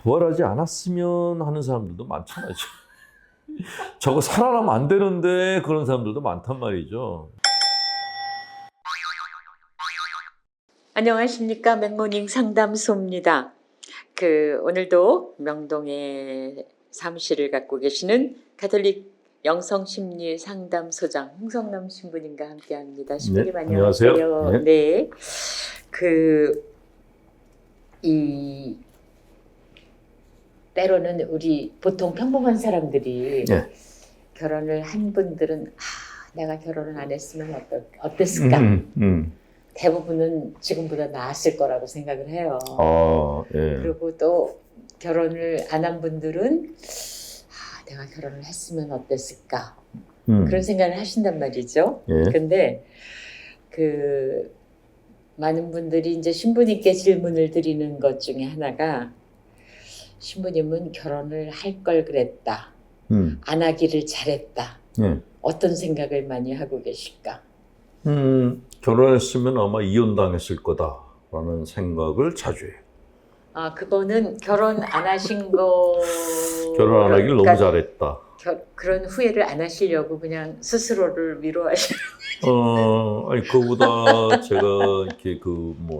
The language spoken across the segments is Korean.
부활하지 않았으면 하는 사람들도 많잖아요. 저거 살아나면 안 되는데 그런 사람들도 많단 말이죠. 안녕하십니까. 맥모닝 상담소입니다. 오늘도 명동에 사무실을 갖고 계시는 가톨릭 영성심리 상담소장 홍성남 신부님과 함께합니다. 신부님 네, 안녕하세요. 안녕하세요. 네. 이 때로는 우리 보통 평범한 사람들이 네. 결혼을 한 분들은 내가 결혼을 안 했으면 어땠을까? 대부분은 지금보다 나았을 거라고 생각을 해요. 예. 그리고 또 결혼을 안 한 분들은 내가 결혼을 했으면 어땠을까? 그런 생각을 하신단 말이죠. 예. 근데 많은 분들이 이제 신부님께 질문을 드리는 것 중에 하나가 신부님은 결혼을 할 걸 그랬다. 안 하기를 잘했다. 예. 어떤 생각을 많이 하고 계실까? 결혼했으면 아마 이혼당했을 거다라는 생각을 자주 해요. 그거는 결혼 안 하신 거. 결혼 안 하길 그러니까 너무 잘했다. 그런 후회를 안 하시려고 그냥 스스로를 위로하시는. 아니 그거보다 제가 이렇게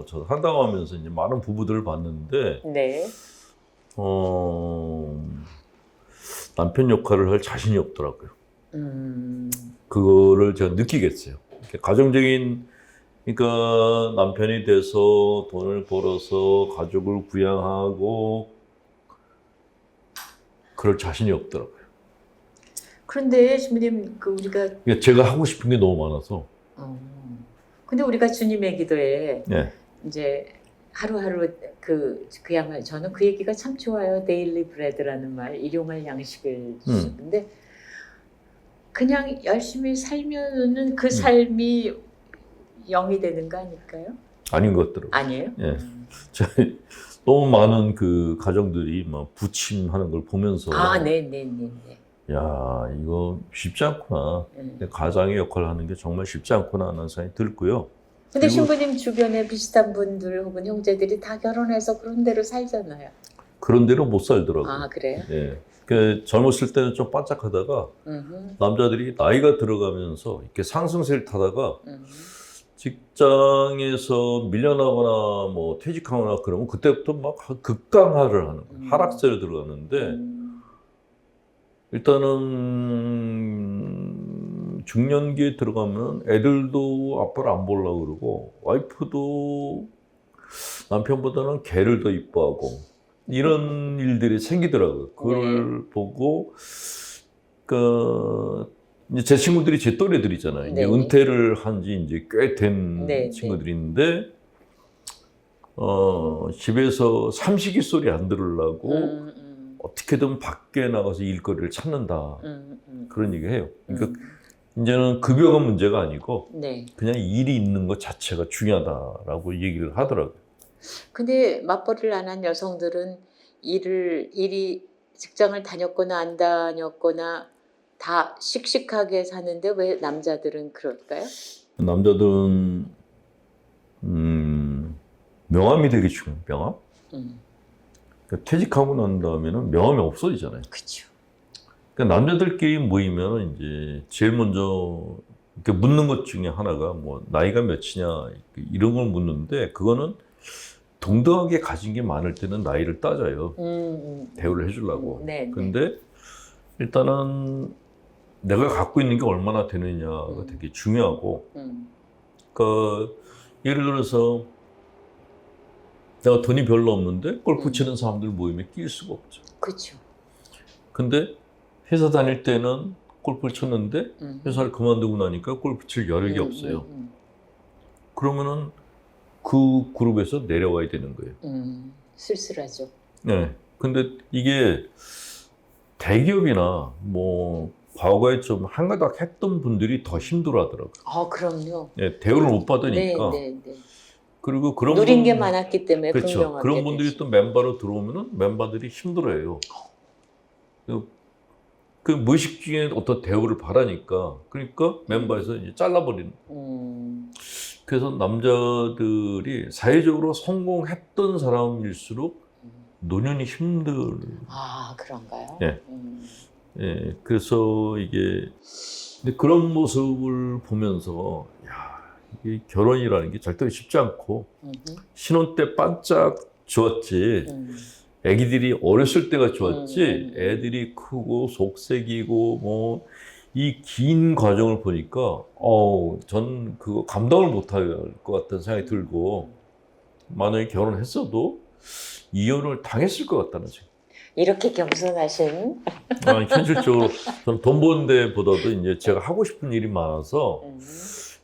저 상담하면서 이제 많은 부부들을 봤는데, 네. 남편 역할을 할 자신이 없더라고요. 그거를 제가 느끼겠어요. 가정적인, 그러니까 남편이 돼서 돈을 벌어서 가족을 부양하고 그럴 자신이 없더라고요. 그런데 신부님 우리가 그러니까 제가 하고 싶은 게 너무 많아서. 근데 우리가 주님의 기도에 네. 이제 하루하루 그야말로 저는 그 얘기가 참 좋아요. 데일리 브레드라는 말, 일용할 양식을 주셨는데 그냥 열심히 살면은 그 삶이 영이 되는 거 아닐까요? 아닌 것 같더라고요. 아니에요? 예. 너무 많은 그 가정들이 막 부침하는 걸 보면서 네네네. 야, 이거 쉽지 않구나. 가장의 역할을 하는 게 정말 쉽지 않구나 하는 생각이 들고요. 근데 신부님 주변에 비슷한 분들 혹은 형제들이 다 결혼해서 그런 대로 살잖아요. 그런 대로 못 살더라고요. 그래요? 예. 젊었을 때는 좀 반짝하다가 남자들이 나이가 들어가면서 이렇게 상승세를 타다가 직장에서 밀려나거나 뭐 퇴직하거나 그러면 그때부터 막 극강화를 하는 거예요. 하락세를 들어가는데 일단은 중년기에 들어가면 애들도 아빠를 안 보려고 그러고 와이프도 남편보다는 걔를 더 이뻐하고 이런 일들이 생기더라고요. 그걸 보고 이제 제 친구들이 제 또래들이잖아요. 이제 은퇴를 한 지 이제 꽤 된 친구들이 있는데 집에서 삼식이 소리 안 들으려고 어떻게든 밖에 나가서 일거리를 찾는다. 그런 얘기 해요. 그러니까 이제는 급여가 문제가 아니고 그냥 일이 있는 것 자체가 중요하다라고 얘기를 하더라고요. 근데 맞벌이를 안 한 여성들은 직장을 다녔거나 안 다녔거나 다 씩씩하게 사는데 왜 남자들은 그럴까요? 남자들은 명함이 되게 중요해요. 명함? 그러니까 퇴직하고 난 다음에는 명함이 없어지잖아요. 그렇죠. 그러니까 남자들끼리 모이면 이제 제일 먼저 이렇게 묻는 것 중에 하나가 뭐 나이가 몇이냐 이런 걸 묻는데 그거는 동등하게 가진 게 많을 때는 나이를 따져요. 대우를 해주려고. 근데 일단은 내가 갖고 있는 게 얼마나 되느냐가 되게 중요하고 그러니까 예를 들어서 내가 돈이 별로 없는데 골프 치는 사람들 모임에 끼일 수가 없죠. 그렇죠. 근데 회사 다닐 때는 골프를 쳤는데 회사를 그만두고 나니까 골프 칠 여력이 없어요. 그러면은 그 그룹에서 내려와야 되는 거예요. 쓸쓸하죠. 네. 근데 이게 대기업이나 뭐 과거에 좀 한가닥 했던 분들이 더 힘들어 하더라고요. 그럼요. 네, 대우를 못 받으니까. 그리고 그런 누린 게 많았기 때문에 그렇죠. 분명하게 그런 분들이 또 멤버로 들어오면은 멤버들이 힘들어해요. 그 무의식 중에 어떤 대우를 바라니까 그러니까 멤버에서 이제 잘라버리는. 그래서 남자들이 사회적으로 성공했던 사람일수록 노년이 힘들. 아, 그런가요? 네. 예, 그래서 이게 근데 그런 모습을 보면서 야, 이게 결혼이라는 게 절대 쉽지 않고 신혼 때 반짝 좋았지. 애기들이 어렸을 때가 좋았지. 애들이 크고 속색이고 뭐 이 긴 과정을 보니까 전 그거 감당을 못할 것 같다는 생각이 들고 만약에 결혼했어도 이혼을 당했을 것 같다는 생각. 이렇게 겸손하신. 현실적으로 저는 돈 버는 데보다도 이제 제가 하고 싶은 일이 많아서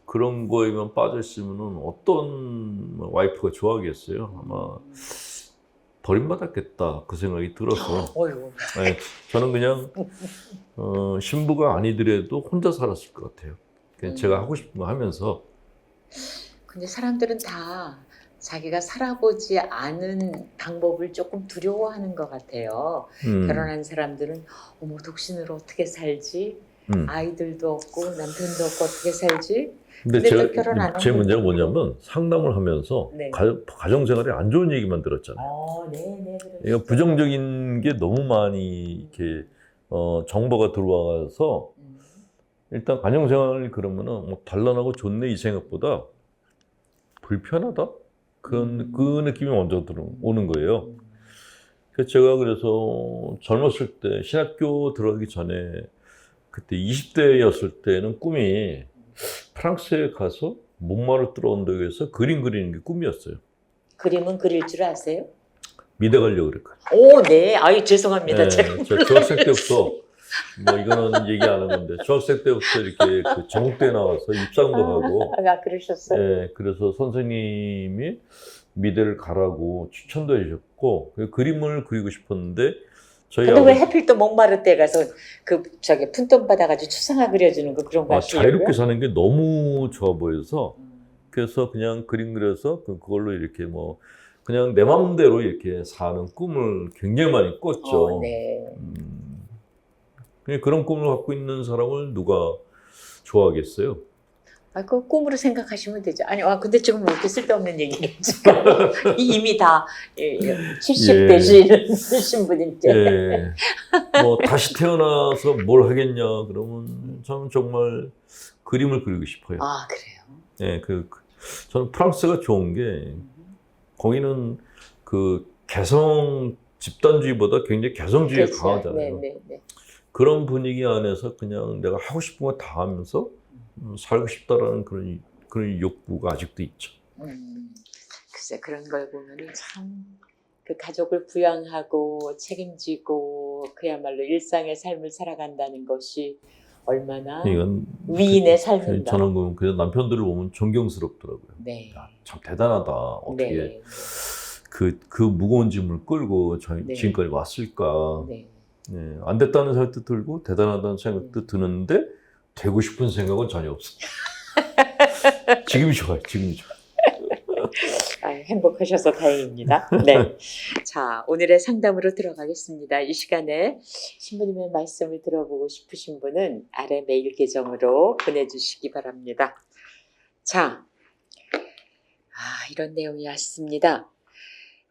그런 거에만 빠져 있으면은 어떤 와이프가 좋아하겠어요. 아마 버림받았겠다 그 생각이 들어서 어이구. 네, 저는 그냥 신부가 아니더라도 혼자 살았을 것 같아요. 그냥 제가 하고 싶은 거 하면서. 근데 사람들은 다 자기가 살아보지 않은 방법을 조금 두려워하는 것 같아요. 결혼한 사람들은 어머 독신으로 어떻게 살지? 아이들도 없고 남편도 없고 어떻게 살지? 근데 근데 결혼 안 제 하고 문제가 뭐냐면 상담을 하면서 네. 가정생활에 안 좋은 얘기만 들었잖아요. 네네. 그러니까 부정적인 게 너무 많이 이렇게 정보가 들어와서 일단 가정생활 그러면은 뭐 단란하고 좋네 이 생각보다 불편하다 그 느낌이 먼저 들어오는 거예요. 그래서 제가 그래서 젊었을 때 신학교 들어가기 전에 그때 20대였을 때는 꿈이 프랑스에 가서 몽마르 뚫어온다고 해서 그림 그리는 게 꿈이었어요. 그림은 그릴 줄 아세요? 미대 가려고 그랬거든요. 오, 네. 아유 죄송합니다. 네, 제가 제가 중학생 때부터 뭐 이거는 얘기 안 하는데 중학생 때부터 이렇게 그 전국대에 나와서 입상도 하고 그러셨어요? 네, 그래서 선생님이 미대를 가라고 추천도 해주셨고 그림을 그리고 싶었는데 저희 근데 왜 하필 또 몽마르 때 가서 그 저기 푼돈 받아가지고 추상화 그려주는 거 그런 거 하시려고요? 자유롭게 사는 게 너무 좋아 보여서 그래서 그냥 그림 그려서 그걸로 이렇게 뭐 그냥 내 마음대로 이렇게 사는 꿈을 굉장히 많이 꿨죠. 네. 그냥 그런 꿈을 갖고 있는 사람을 누가 좋아하겠어요? 그 꿈으로 생각하시면 되죠. 아니, 근데 지금 왜 이렇게 쓸데없는 얘기를 지금 이미 다 70 되신 신부님께. 예. 뭐 다시 태어나서 뭘 하겠냐 그러면 저는 정말 그림을 그리고 싶어요. 아, 그래요? 예, 저는 프랑스가 좋은 게 거기는 그 개성 집단주의보다 굉장히 개성주의가 그렇죠. 강하잖아요. 네. 그런 분위기 안에서 그냥 내가 하고 싶은 거 다 하면서 살고 싶다라는 그런 욕구가 아직도 있죠. 글쎄 그런 걸 보면은 참 그 가족을 부양하고 책임지고 그야말로 일상의 삶을 살아간다는 것이 얼마나 이건 위인의 삶인가. 저는 그래서 남편들을 보면 존경스럽더라고요. 네. 야, 참 대단하다. 어떻게 네. 그 무거운 짐을 끌고 네. 지금까지 왔을까. 네. 네, 안 됐다는 생각도 들고 대단하다는 생각도 드는데 되고 싶은 생각은 전혀 없어요. 지금이 좋아요. 지금이 좋아요. 행복하셔서 다행입니다. 네. 자, 오늘의 상담으로 들어가겠습니다. 이 시간에 신부님의 말씀을 들어보고 싶으신 분은 아래 메일 계정으로 보내주시기 바랍니다. 자, 이런 내용이 왔습니다.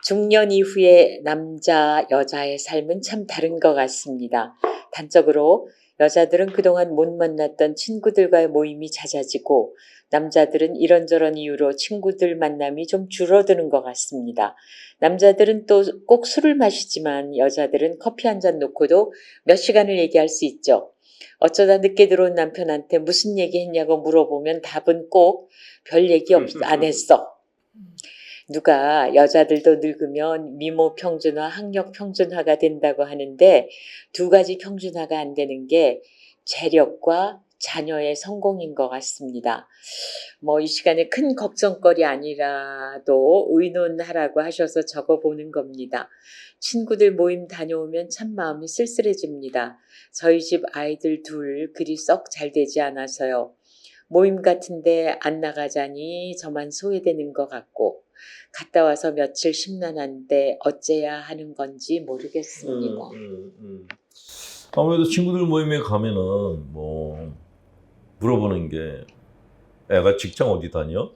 중년 이후에 남자, 여자의 삶은 참 다른 것 같습니다. 단적으로 여자들은 그동안 못 만났던 친구들과의 모임이 잦아지고 남자들은 이런저런 이유로 친구들 만남이 좀 줄어드는 것 같습니다. 남자들은 또 꼭 술을 마시지만 여자들은 커피 한 잔 놓고도 몇 시간을 얘기할 수 있죠. 어쩌다 늦게 들어온 남편한테 무슨 얘기했냐고 물어보면 답은 꼭 별 얘기 안 했어. 누가 여자들도 늙으면 미모 평준화, 학력 평준화가 된다고 하는데 두 가지 평준화가 안 되는 게 재력과 자녀의 성공인 것 같습니다. 뭐 이 시간에 큰 걱정거리 아니라도 의논하라고 하셔서 적어보는 겁니다. 친구들 모임 다녀오면 참 마음이 쓸쓸해집니다. 저희 집 아이들 둘 글이 썩 잘 되지 않아서요. 모임 같은데 안 나가자니 저만 소외되는 것 같고 갔다 와서 며칠 심란한데 어째야 하는 건지 모르겠습니다. 아무래도 친구들 모임에 가면은 뭐 물어보는 게 애가 직장 어디 다녀?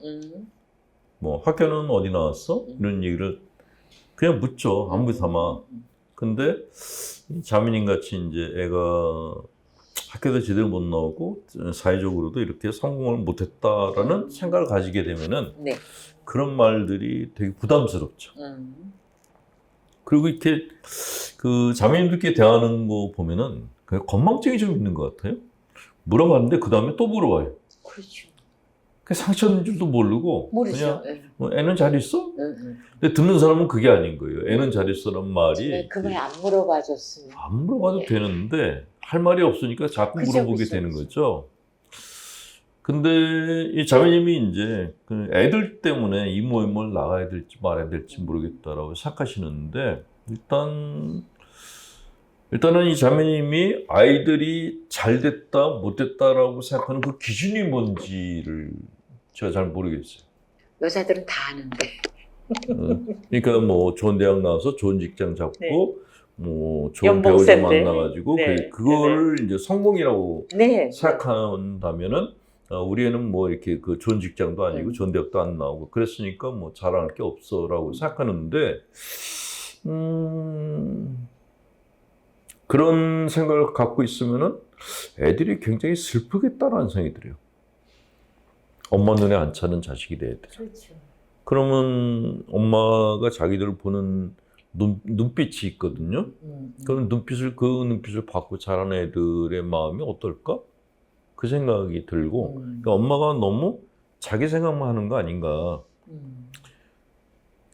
뭐 학교는 어디 나왔어? 이런 얘기를 그냥 묻죠. 아무 삼아. 근데 이 자매님 같이 이제 애가 학교도 제대로 못 나오고 사회적으로도 이렇게 성공을 못했다라는 생각을 가지게 되면은 네. 그런 말들이 되게 부담스럽죠. 그리고 이렇게 그 자매님들끼리 대하는 거 보면은 그냥 건망증이 좀 있는 것 같아요. 물어봤는데 그 다음에 또 물어봐요. 그렇죠. 그 상처인 줄도 모르고 모르죠. 그냥 뭐 애는 잘 있어? 근데 듣는 사람은 그게 아닌 거예요. 애는 잘 있어란 말이 네, 그 말 안 물어봐줬으면. 안 물어봐도 네. 되는데 할 말이 없으니까 자꾸 그죠, 물어보게 그죠, 되는 그죠. 거죠. 근데 이 자매님이 이제 그 애들 때문에 이 모임을 나가야 될지 말아야 될지 모르겠다라고 생각하시는데 일단은 이 자매님이 아이들이 잘 됐다 못 됐다라고 생각하는 그 기준이 뭔지를 제가 잘 모르겠어요. 여자들은 다 아는데. 그러니까 뭐 좋은 대학 나와서 좋은 직장 잡고 네. 뭐 좋은 연봉 배우자 센데. 만나가지고 네. 그거를 이제 성공이라고 네. 생각한다면은 우리 애는 뭐 이렇게 그 좋은 직장도 아니고 좋은 대학도 안 나오고 그랬으니까 뭐 자랑할 게 없어라고 생각하는데 그런 생각을 갖고 있으면은 애들이 굉장히 슬프겠다라는 생각이 들어요. 엄마 눈에 안 차는 자식이 돼야 돼. 그렇죠. 그러면 엄마가 자기들을 보는 눈빛이 있거든요. 그런 그 눈빛을 받고 자라는 애들의 마음이 어떨까? 그 생각이 들고, 그러니까 엄마가 너무 자기 생각만 하는 거 아닌가.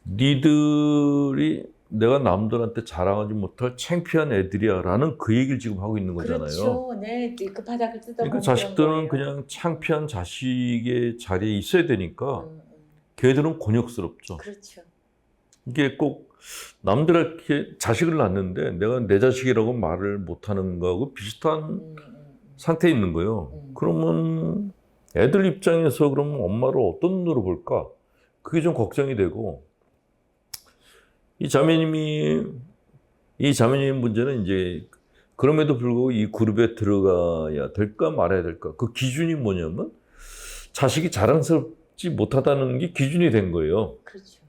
니들이 내가 남들한테 자랑하지 못할 창피한 애들이야 라는 그 얘기를 지금 하고 있는 거잖아요. 그렇죠. 네, 그 바닥을 뜯어먹는 그러니까 자식들은 그냥 창피한 자식의 자리에 있어야 되니까 걔들은 곤욕스럽죠. 그렇죠. 이게 꼭 남들한테 자식을 낳는데 내가 내 자식이라고 말을 못하는 거하고 비슷한 상태에 있는 거예요. 그러면 애들 입장에서 그러면 엄마를 어떤 눈으로 볼까? 그게 좀 걱정이 되고 이 자매님 문제는 이제 그럼에도 불구하고 이 그룹에 들어가야 될까 말아야 될까? 그 기준이 뭐냐면 자식이 자랑스럽지 못하다는 게 기준이 된 거예요. 그렇죠.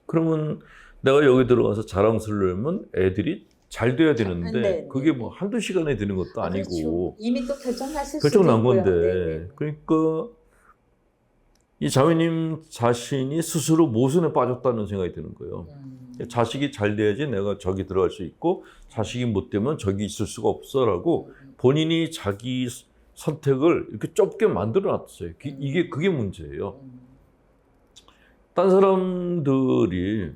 그러면 내가 여기 들어가서 자랑스러우면 애들이 잘 돼야 되는데 네. 그게 뭐 한두 시간에 되는 것도 아니고 그렇죠. 이미 또 결정났을 수도 결정난 있고요. 건데 네. 그러니까 이 자매님 자신이 스스로 모순에 빠졌다는 생각이 드는 거예요. 자식이 잘 돼야지 내가 저기 들어갈 수 있고 자식이 못 되면 저기 있을 수가 없어라고 본인이 자기 선택을 이렇게 좁게 만들어 놨어요. 그게 문제예요. 딴 사람들이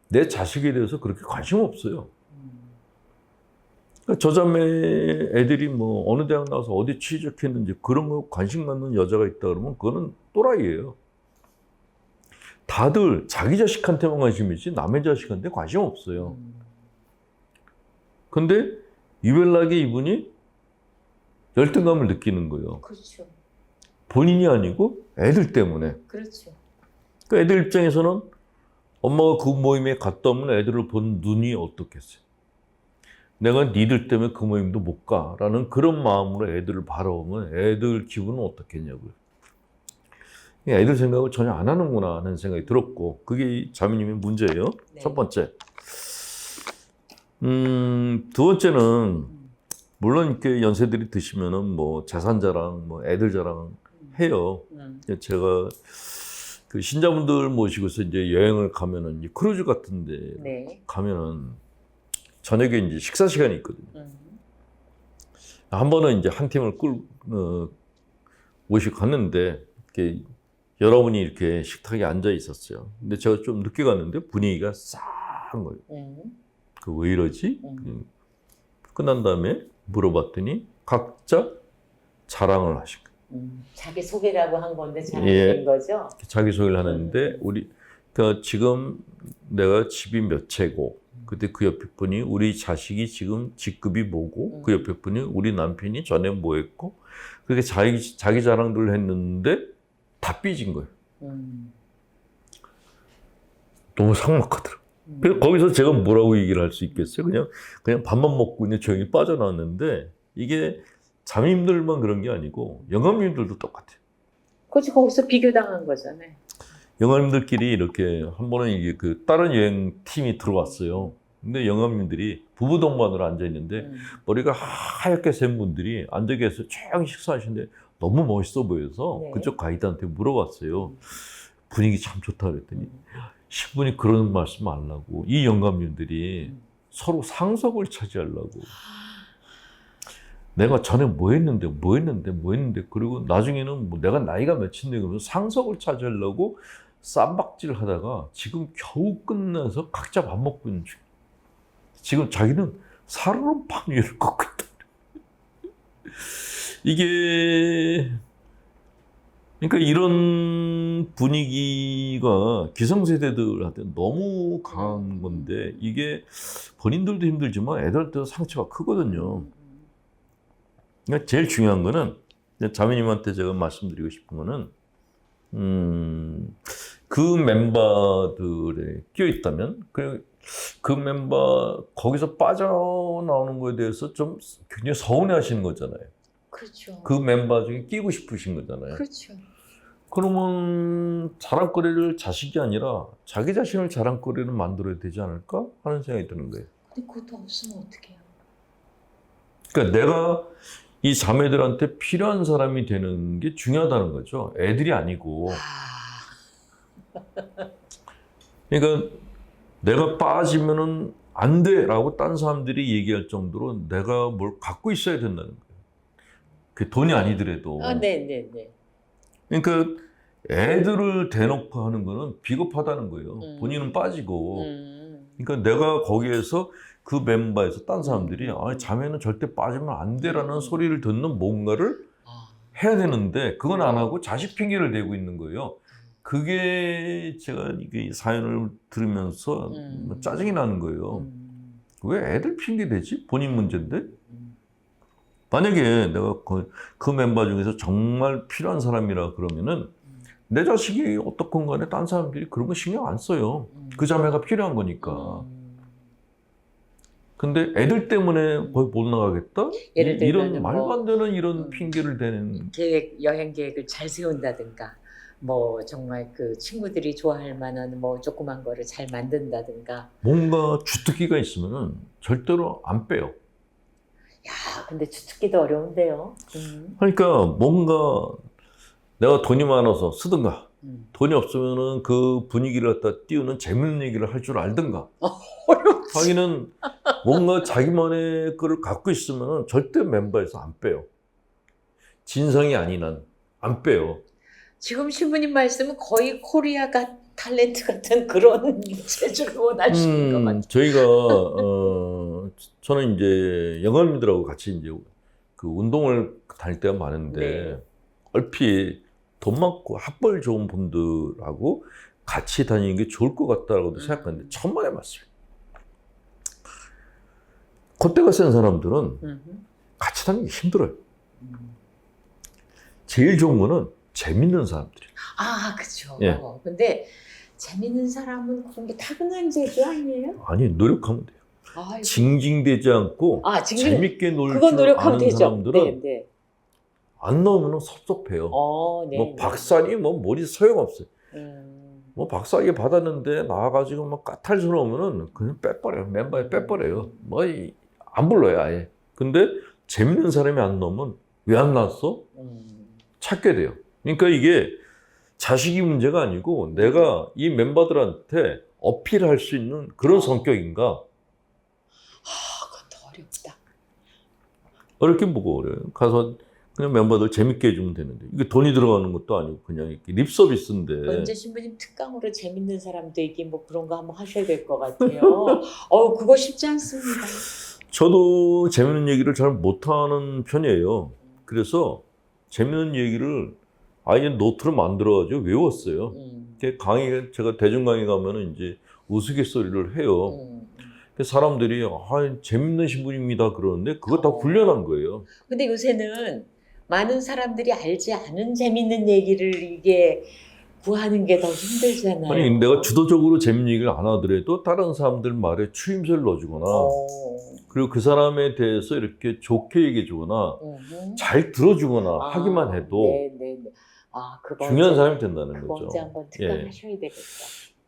내 자식에 대해서 그렇게 관심 없어요. 그러니까 저 자매 애들이 뭐 어느 대학 나와서 어디 취직했는지 그런 거 관심 갖는 여자가 있다 그러면 그거는 또라이예요. 다들 자기 자식한테만 관심이지 남의 자식한테 관심 없어요. 근데 유별나게 이분이 열등감을 느끼는 거예요. 그렇죠. 본인이 아니고 애들 때문에. 그렇죠. 그 애들 입장에서는 엄마가 그 모임에 갔다 오면 애들을 본 눈이 어떻겠어요? 내가 니들 때문에 그 모임도 못 가라는 그런 마음으로 애들을 바라보면 애들 기분은 어떻겠냐고요. 애들 생각을 전혀 안 하는구나 하는 생각이 들었고 그게 자매님의 문제예요. 네. 첫 번째. 두 번째는 물론 이렇게 연세들이 드시면은 뭐 재산 자랑, 뭐 애들 자랑 해요. 제가 그 신자분들 모시고서 이제 여행을 가면은 이제 크루즈 같은데 네. 가면은 저녁에 이제 식사 시간이 있거든요. 한 번은 이제 한 팀을 모시고 갔는데 이렇게 여러분이 이렇게 식탁에 앉아 있었어요. 근데 제가 좀 늦게 갔는데 분위기가 싸한 거예요. 그 왜 이러지? 끝난 다음에 물어봤더니 각자 자랑을 하신 거예요. 자기 소개라고 한 건데 자랑인 거죠? 자기 소개를 하는데 그러니까 지금 내가 집이 몇 채고 그때 그 옆에 분이 우리 자식이 지금 직급이 뭐고 그 옆에 분이 우리 남편이 전에 뭐 했고 그렇게 자기 자랑들을 했는데 다 삐진 거예요. 너무 삭막하더라고요. 그래서 거기서 제가 뭐라고 얘기를 할 수 있겠어요? 그냥 밥만 먹고 그냥 조용히 빠져나왔는데 이게 자매님들만 그런 게 아니고 영감님들도 똑같아요. 그렇지 거기서 비교당한 거잖아요. 영감님들끼리 이렇게 한 번은 이게 그 다른 여행 팀이 들어왔어요. 근데 영감님들이 부부 동반으로 앉아 있는데 머리가 하얗게 센 분들이 앉아 계서 조용히 식사하시는데 너무 멋있어 보여서 네. 그쪽 가이드한테 물어봤어요. 분위기 참 좋다 그랬더니 신분이 그런 말씀 안 하고 이 영감님들이 서로 상석을 차지하려고 내가 전에 뭐 했는데 그리고 나중에는 뭐 내가 나이가 몇인데 그러면 상석을 차지하려고 쌈박질 하다가 지금 겨우 끝나서 각자 밥 먹고 있는 중. 지금 자기는 살얼음판 위를 걷고 있다. 이게 그러니까 이런 분위기가 기성세대들한테 너무 강한 건데 이게 본인들도 힘들지만 애들한테도 상처가 크거든요. 그러니까 제일 중요한 거는 자매님한테 제가 말씀드리고 싶은 거는 그 멤버들에 끼어 있다면 그 멤버 거기서 빠져나오는 거에 대해서 좀 굉장히 서운해하시는 거잖아요. 그렇죠. 그 멤버 중에 끼고 싶으신 거잖아요. 그렇죠. 그러면 자랑거리를 자식이 아니라 자기 자신을 자랑거리를 만들어야 되지 않을까 하는 생각이 드는 거예요. 근데 그것도 없으면 어떡해요? 그러니까 내가 이 자매들한테 필요한 사람이 되는 게 중요하다는 거죠. 애들이 아니고. 그러니까 내가 빠지면은 안 돼라고 딴 사람들이 얘기할 정도로 내가 뭘 갖고 있어야 된다는 거예요. 그 돈이 아니더라도. 네네네. 그러니까 애들을 대놓고 하는 거는 비겁하다는 거예요. 본인은 빠지고. 그러니까 내가 거기에서 그 멤버에서 딴 사람들이 자매는 절대 빠지면 안 돼라는 소리를 듣는 뭔가를 해야 되는데 그건 안 하고 자식 핑계를 대고 있는 거예요. 그게 제가 이게 사연을 들으면서 짜증이 나는 거예요. 왜 애들 핑계 대지? 본인 문제인데? 만약에 내가 그 멤버 중에서 정말 필요한 사람이라 그러면은 내 자식이 어떻건 간에 딴 사람들이 그런 거 신경 안 써요. 그 자매가 필요한 거니까. 근데 애들 때문에 거의 못 나가겠다? 예를 들면 이런 말도 안 되는 이런 핑계를 대는. 여행 계획을 잘 세운다든가, 뭐 정말 그 친구들이 좋아할 만한 뭐 조그만 거를 잘 만든다든가. 뭔가 주특기가 있으면은 절대로 안 빼요. 야, 근데 주특기도 어려운데요. 그러니까 뭔가 내가 돈이 많아서 쓰든가 돈이 없으면은 그 분위기를 갖다 띄우는 재밌는 얘기를 할 줄 알든가. 어렵지. 자기는 뭔가 자기만의 거를 갖고 있으면은 절대 멤버에서 안 빼요. 진성이 아닌 한 안 빼요. 지금 신부님 말씀은 거의 코리아가 탤런트 같은 그런 재주를 원하시는 것 같아요. 저희가 저는 이제 영감님들하고 같이 이제 그 운동을 다닐 때가 많은데 네. 얼핏 돈 많고 학벌 좋은 분들하고 같이 다니는 게 좋을 것 같다고도 생각하는데 천만의 말씀. 콧대가 센 사람들은 같이 다니기 힘들어요. 제일 좋은 거는 재밌는 사람들이에요. 아, 그렇죠. 예. 근데 재밌는 사람은 그런 게 타고난 재주 아니에요? 아니, 노력하면 돼요. 아이고. 징징대지 않고 재밌게 놀 그건 줄 노력하면 아는 되죠. 사람들은 네. 안 나오면 섭섭해요. 네. 뭐 박사니 뭐 머리 소용없어요. 뭐 박사학위 받았는데 나와가지고 막 까탈스러우면은 그냥 빼버려요. 멤버에 빼버려요. 뭐 안 불러요 아예. 근데 재밌는 사람이 안 나오면 왜 안 나왔어? 찾게 돼요. 그러니까 이게 자식이 문제가 아니고 내가 이 멤버들한테 어필할 수 있는 그런 성격인가? 그건 더 어렵다. 어렵게 보고 어려요. 가서 그냥 멤버들 재밌게 해주면 되는데 이게 돈이 들어가는 것도 아니고 그냥 이렇게 립 서비스인데. 언제 신부님 특강으로 재밌는 사람 되기 뭐 그런 거 한번 하셔야 될 것 같아요. 그거 쉽지 않습니다. 저도 재밌는 얘기를 잘 못하는 편이에요. 그래서 재밌는 얘기를 아예 노트를 만들어가지고 외웠어요. 제가 대중 강의 가면은 이제 우스갯소리를 해요. 사람들이 재밌는 신분입니다 그러는데 그거 다 훈련한 거예요. 근데 요새는 많은 사람들이 알지 않은 재밌는 얘기를 이게 구하는 게 더 힘들잖아요. 아니 내가 주도적으로 재밌는 얘기를 안 하더라도 다른 사람들 말에 추임새를 넣어주거나 그리고 그 사람에 대해서 이렇게 좋게 얘기해주거나 잘 들어주거나 하기만 해도 네. 아, 그거 중요한 언제, 사람이 된다는 그거 거죠. 언제 한번 예. 특강하셔야 되겠다.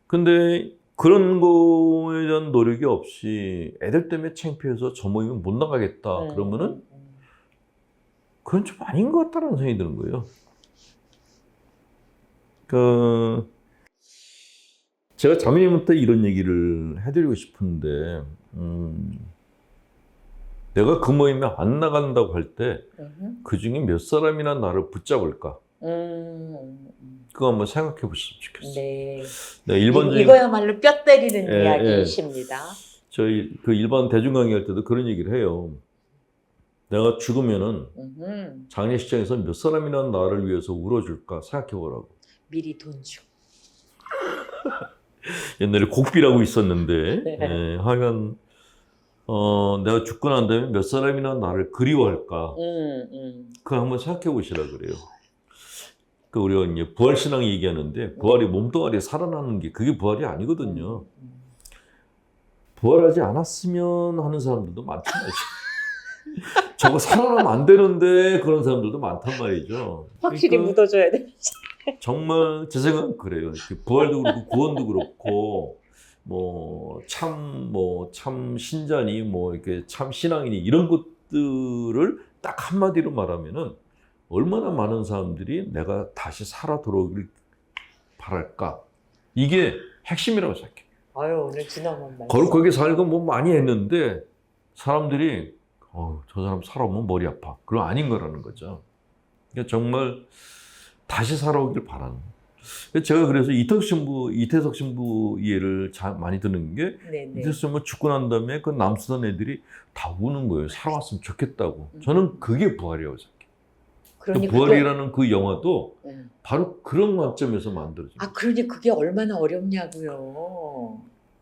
근데 그런 거에 대한 노력이 없이 애들 때문에 창피해서 저 모임은 못 나가겠다. 그러면은 그건 좀 아닌 것 같다는 생각이 드는 거예요. 그 제가 자매님한테 이런 얘기를 해드리고 싶은데 내가 그 모임에 안 나간다고 할 때 그 중에 몇 사람이나 나를 붙잡을까? 그거 한번 생각해 보셨으면 좋겠어요. 네. 내가 일반적인 이거야말로 뼈 때리는 예, 이야기이십니다. 저희 그 일반 대중 강의할 때도 그런 얘기를 해요. 내가 죽으면은 장례식장에서 몇 사람이나 나를 위해서 울어줄까 생각해 보라고. 미리 돈 줘. 옛날에 곡비라고 있었는데 네. 예, 하여간 내가 죽고 난 다음에 몇 사람이나 나를 그리워할까 그걸 한번 생각해 보시라 그래요. 그 우리가 이제 부활 신앙 얘기하는데 부활이 몸뚱아리에 살아나는 게 그게 부활이 아니거든요. 부활하지 않았으면 하는 사람들도 많단 말이죠. 저거 살아나면 안 되는데 그런 사람들도 많단 말이죠. 확실히 그러니까 묻어줘야 돼. 정말 제 생각은 그래요. 이렇게 부활도 그렇고 구원도 그렇고 참 신자니 이렇게 참 신앙이니 이런 것들을 딱 한마디로 말하면은 얼마나 많은 사람들이 내가 다시 살아 돌아오길 바랄까. 이게 핵심이라고 생각해. 아유, 오늘 지나만 말씀. 거룩하게 살고 많이 했는데 사람들이 저 사람 살아오면 머리 아파. 그건 아닌 거라는 거죠. 그러니까 정말 다시 살아오길 바라는. 제가 그래서 이태석 신부 예를 많이 듣는 게 네네. 이태석 신부 죽고 난 다음에 그 남수단 애들이 다 우는 거예요. 살아왔으면 좋겠다고. 저는 그게 부활이라고 생각해요. 그러니까 부활이라는 그 영화도 네. 바로 그런 관점에서 만들어진 거예요. 그러니 그게 얼마나 어렵냐고요.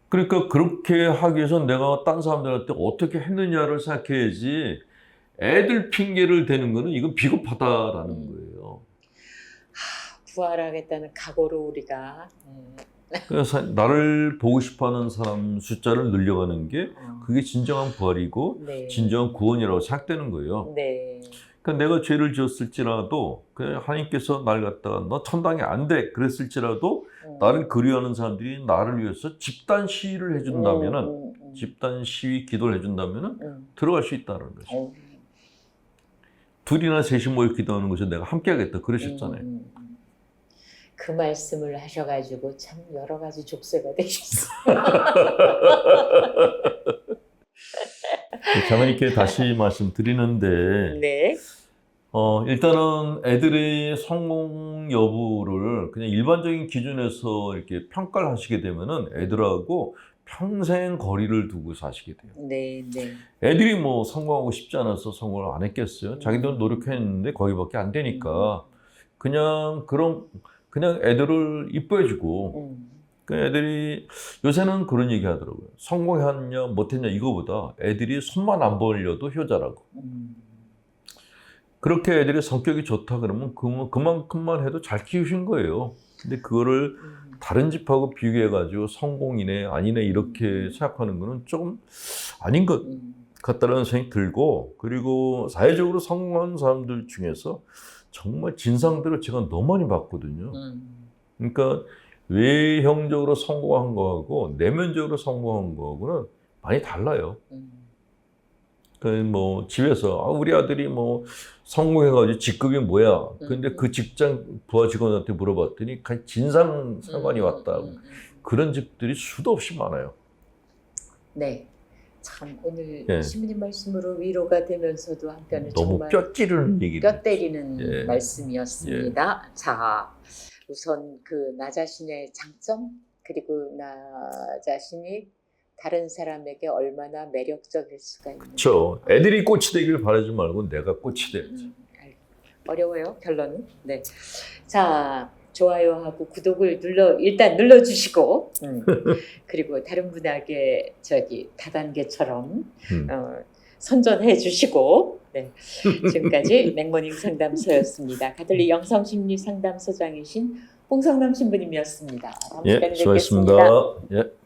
그러니까 그렇게 하기 위해서 내가 딴 사람들한테 어떻게 했느냐를 생각해야지 애들 핑계를 대는 거는 이건 비겁하다라는 거예요. 부활하겠다는 각오로 우리가 그래서 나를 보고 싶어하는 사람 숫자를 늘려가는 게 그게 진정한 부활이고 네. 진정한 구원이라고 생각되는 거예요. 네. 그러니까 내가 죄를 지었을지라도 하나님께서 날 갖다가 너 천당에 안 돼 그랬을지라도 나를 그리워하는 사람들이 나를 위해서 집단 시위를 해준다면은 집단 시위 기도를 해준다면은 들어갈 수 있다는 거죠. 둘이나 셋이 모여 기도하는 것에 내가 함께하겠다 그러셨잖아요. 그 말씀을 하셔가지고 참 여러 가지 족쇄가 되셨어요. 자매님께 다시 말씀드리는데 네. 일단은 애들의 성공 여부를 그냥 일반적인 기준에서 이렇게 평가를 하시게 되면은 애들하고 평생 거리를 두고 사시게 돼요. 네, 네. 애들이 성공하고 싶지 않아서 성공을 안 했겠어요. 자기들은 노력했는데 거기밖에 안 되니까 그냥 애들을 이뻐해주고 그 애들이 요새는 그런 얘기 하더라고요. 성공했냐 못했냐 이거보다 애들이 손만 안 벌려도 효자라고. 그렇게 애들이 성격이 좋다 그러면 그만큼만 해도 잘 키우신 거예요. 근데 그거를 다른 집하고 비교해가지고 성공이네 아니네 이렇게 생각하는 거는 조금 아닌 것 같다는 생각이 들고, 그리고 사회적으로 성공한 사람들 중에서 정말 진상들을 제가 너무 많이 봤거든요. 그러니까 외형적으로 성공한 거하고 내면적으로 성공한 거하고는 많이 달라요. 집에서 우리 아들이 성공해가지고 직급이 뭐야? 근데 그 직장 부하 직원한테 물어봤더니 진상 상관이 왔다. 그런 집들이 수도 없이 많아요. 네. 참 오늘 예. 시민님 말씀으로 위로가 되면서도 한편은 너무 정말 뼈 찌르는 얘기를. 뼈 때리는 예. 말씀이었습니다. 자, 우선 그 나 자신의 장점 그리고 나 자신이 다른 사람에게 얼마나 매력적일 수가 있는지. 그렇죠. 애들이 꽃이 되길 바라지 말고 내가 꽃이 돼야지. 어려워요, 결론은. 네. 자, 좋아요하고 구독을 일단 눌러주시고, 그리고 다른 분에게 다단계처럼 선전해 주시고, 네. 지금까지 맥모닝 상담소였습니다. 가톨릭 영성심리 상담소장이신 홍성남 신부님이었습니다. 다음 예, 시간에 수고하셨습니다. 뵙겠습니다. 예.